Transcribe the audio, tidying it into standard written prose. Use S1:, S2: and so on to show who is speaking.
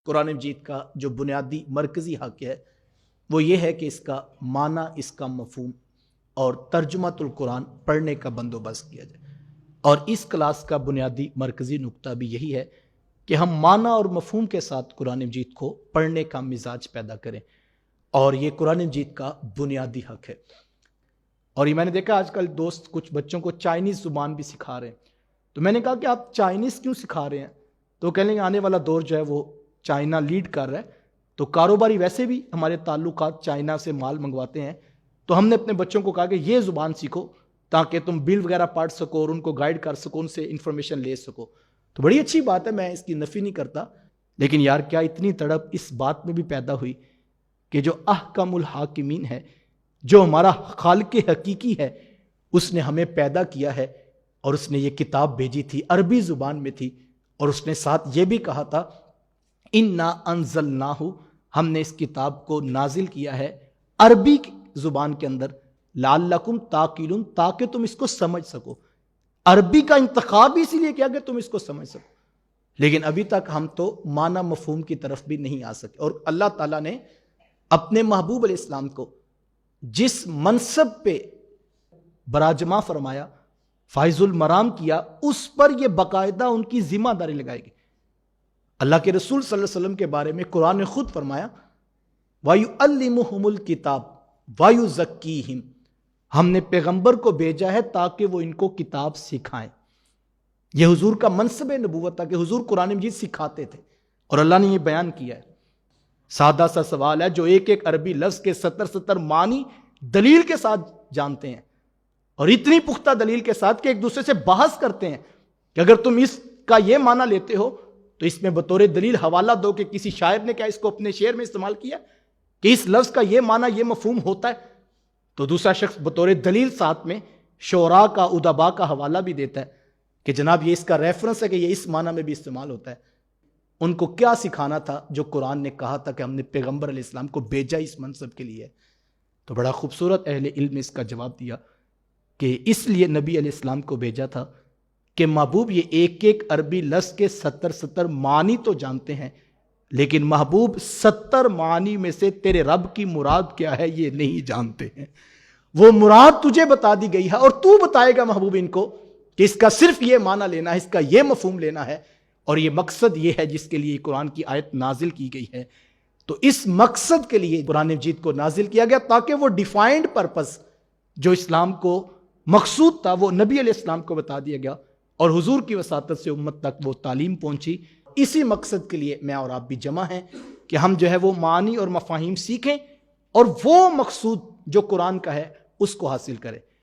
S1: قرآن مجید کا جو بنیادی مرکزی حق ہے وہ یہ ہے کہ اس کا معنی، اس کا مفہوم اور ترجمۃ القرآن پڑھنے کا بندوبست کیا جائے۔ اور اس کلاس کا بنیادی مرکزی نقطہ بھی یہی ہے کہ ہم معنی اور مفہوم کے ساتھ قرآن مجید کو پڑھنے کا مزاج پیدا کریں، اور یہ قرآن مجید کا بنیادی حق ہے۔ اور یہ میں نے دیکھا آج کل دوست کچھ بچوں کو چائنیز زبان بھی سکھا رہے ہیں، تو میں نے کہا کہ آپ چائنیز کیوں سکھا رہے ہیں؟ تو کہنے لگے آنے والا دور جو ہے وہ چائنا لیڈ کر رہا ہے، تو کاروباری ویسے بھی ہمارے تعلقات چائنا سے مال منگواتے ہیں، تو ہم نے اپنے بچوں کو کہا کہ یہ زبان سیکھو تاکہ تم بل وغیرہ پڑھ سکو اور ان کو گائیڈ کر سکو، ان سے انفارمیشن لے سکو۔ تو بڑی اچھی بات ہے، میں اس کی نفی نہیں کرتا، لیکن یار کیا اتنی تڑپ اس بات میں بھی پیدا ہوئی کہ جو احکم الحاکمین ہے، جو ہمارا خالق حقیقی ہے، اس نے ہمیں پیدا کیا ہے اور اس نے یہ کتاب بھیجی تھی، عربی زبان میں تھی، اور اس نے ساتھ یہ بھی کہا تھا اِنَّا أَنزَلْنَاهُ، ہم نے اس کتاب کو نازل کیا ہے عربی زبان کے اندر، لعلکم تعقلون، تاکہ تم اس کو سمجھ سکو۔ عربی کا انتخاب اسی لیے کیا کہ تم اس کو سمجھ سکو، لیکن ابھی تک ہم تو معنی مفہوم کی طرف بھی نہیں آ سکے۔ اور اللہ تعالیٰ نے اپنے محبوب علیہ السلام کو جس منصب پہ براجمہ فرمایا، فائز المرام کیا، اس پر یہ باقاعدہ ان کی ذمہ داری لگائی گئی۔ اللہ کے رسول صلی اللہ علیہ وسلم کے بارے میں قرآن نے خود فرمایا وَيُعَلِّمُهُمُ الْكِتَابَ وَيُزَكِّيهِمْ، ہم نے پیغمبر کو بھیجا ہے تاکہ وہ ان کو کتاب سکھائیں۔ یہ حضور کا منصب نبوت تھا کہ حضور قرآن مجید سکھاتے تھے، اور اللہ نے یہ بیان کیا ہے۔ سادہ سا سوال ہے، جو ایک ایک عربی لفظ کے 70 معنی دلیل کے ساتھ جانتے ہیں، اور اتنی پختہ دلیل کے ساتھ کہ ایک دوسرے سے بحث کرتے ہیں کہ اگر تم اس کا یہ معنی لیتے ہو تو اس میں بطور دلیل حوالہ دو کہ کسی شاعر نے کیا اس کو اپنے شعر میں استعمال کیا کہ اس لفظ کا یہ معنی یہ مفہوم ہوتا ہے، تو دوسرا شخص بطور دلیل ساتھ میں شعراء کا، ادباء کا حوالہ بھی دیتا ہے کہ جناب یہ اس کا ریفرنس ہے کہ یہ اس معنی میں بھی استعمال ہوتا ہے۔ ان کو کیا سکھانا تھا جو قرآن نے کہا تھا کہ ہم نے پیغمبر علیہ السلام کو بھیجا اس منصب کے لیے؟ تو بڑا خوبصورت اہل علم نے اس کا جواب دیا کہ اس لیے نبی علیہ السلام کو بھیجا تھا کہ محبوب یہ ایک ایک عربی لفظ کے 70 معنی تو جانتے ہیں، لیکن محبوب 70 معنی میں سے تیرے رب کی مراد کیا ہے یہ نہیں جانتے ہیں۔ وہ مراد تجھے بتا دی گئی ہے اور تو بتائے گا محبوب ان کو کہ اس کا صرف یہ معنی لینا ہے، اس کا یہ مفہوم لینا ہے، اور یہ مقصد یہ ہے جس کے لیے قرآن کی آیت نازل کی گئی ہے۔ تو اس مقصد کے لیے قرآن مجید کو نازل کیا گیا تاکہ وہ ڈیفائنڈ پرپس جو اسلام کو مقصود تھا وہ نبی علیہ السلام کو بتا دیا گیا، اور حضور کی وساطت سے امت تک وہ تعلیم پہنچی۔ اسی مقصد کے لیے میں اور آپ بھی جمع ہیں کہ ہم جو ہے وہ معنی اور مفاہیم سیکھیں اور وہ مقصود جو قرآن کا ہے اس کو حاصل کریں۔